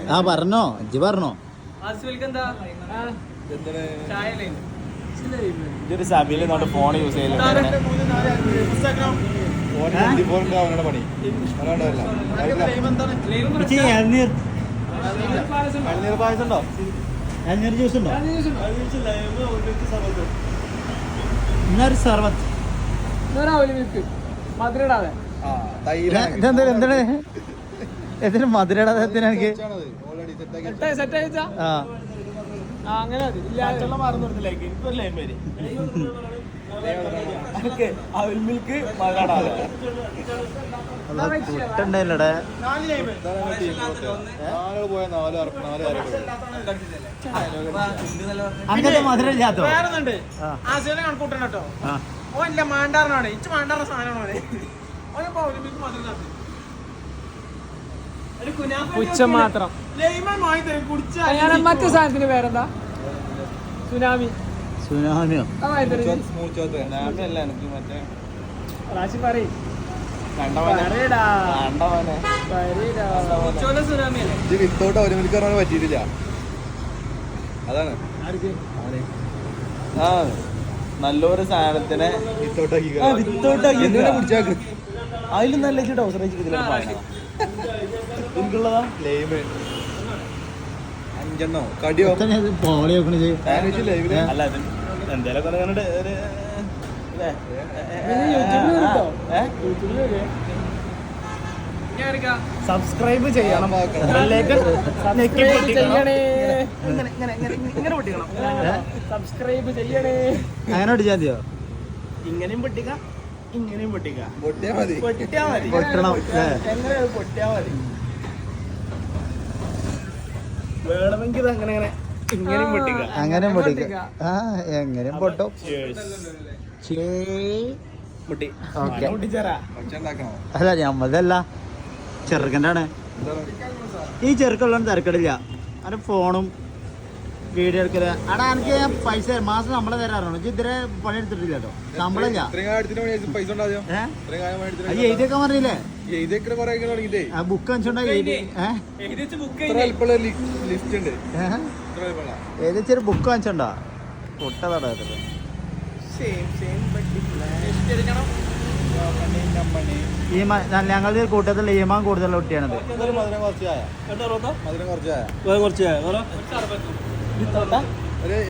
ആ പറഞ്ഞോ ഇജ്ജ് പറഞ്ഞോ ഇതൊരു സഭയിൽ ഫോൺ യൂസ് ചെയ്യലുണ്ട് പായസം ഉണ്ടോ ഇളനീർ ജ്യൂസ് ഉണ്ടോ ഇന്നൊരു സർവത്ത് മധുരടാതെ എന്താണ് എന്തിനു മധുരടാതെ എനിക്ക് സെറ്റ് അയച്ചാ അങ്ങനെ പുട്ടുണ്ടല്ലോടെ അങ്ങനെ മധുരം ഇല്ലാത്തോ ആശയം കണക്കൂട്ടണം കേട്ടോ ഓ ഇല്ല മാണ്ടാറിനാണ് ഇച്ച് മാണ്ടാറിന സാധനമാണ് പുച്ഛം മാത്രം മറ്റേ സാധനത്തിന് പേരെന്താ സുനാമി സുനാമിയോ റാശി പറയും വിത്തോട്ട് ഒരു മണിക്ക് പറഞ്ഞാൽ പറ്റിയിട്ടില്ല അതാണ് ആ നല്ലൊരു സാധനത്തിനെ വിത്തോട്ടാക്കി അതിലും നല്ല ടൗസർ അഞ്ചെണ്ണോ കടിയോ അല്ല എന്തേലും സബ്സ്ക്രൈബ് ചെയ്യണം സബ്സ്ക്രൈബ് ചെയ്യണേ അങ്ങനെ പൊട്ടിച്ചാ മതിയോ ഇങ്ങനെയും പൊട്ടിക്കാം ഇങ്ങനെയും പൊട്ടിക്കാം പൊട്ടിയാ മതി പൊട്ടണം എങ്ങനെ പൊട്ടിയാ മതി വേണമെങ്കിൽ അങ്ങനെ ഇങ്ങനെയും പൊട്ടിക്കാം അങ്ങനെയും പൊട്ടിക്കാം ആ എങ്ങനെയും പൊട്ടും അല്ല ഞമ്മതല്ല ചെറുക്കൻ്റെ ആണ് ഈ ചെറുക്കുള്ള തിരക്കടില്ല അവൻ്റെ ഫോണും വീഡിയോ എടുക്കല് അടാ എനിക്ക് ഞാൻ പൈസ മാസം ശമ്പളം തരാറാണ് ഇതുവരെ പണിയെടുത്തിട്ടില്ല കേട്ടോ ശമ്പളമില്ല എഴുതിയൊക്കെ പറഞ്ഞില്ലേ ബുക്ക് വെച്ചോണ്ടെങ്കിൽ ഏതൊരു ബുക്ക് വാങ്ങിച്ചോണ്ടാ പൊട്ടതാടാ ഈ ഞങ്ങളുടെ കൂട്ടത്തിൽ ഈമാൻ കൂടുതലുള്ള കുട്ടിയാണത് കുറച്ച്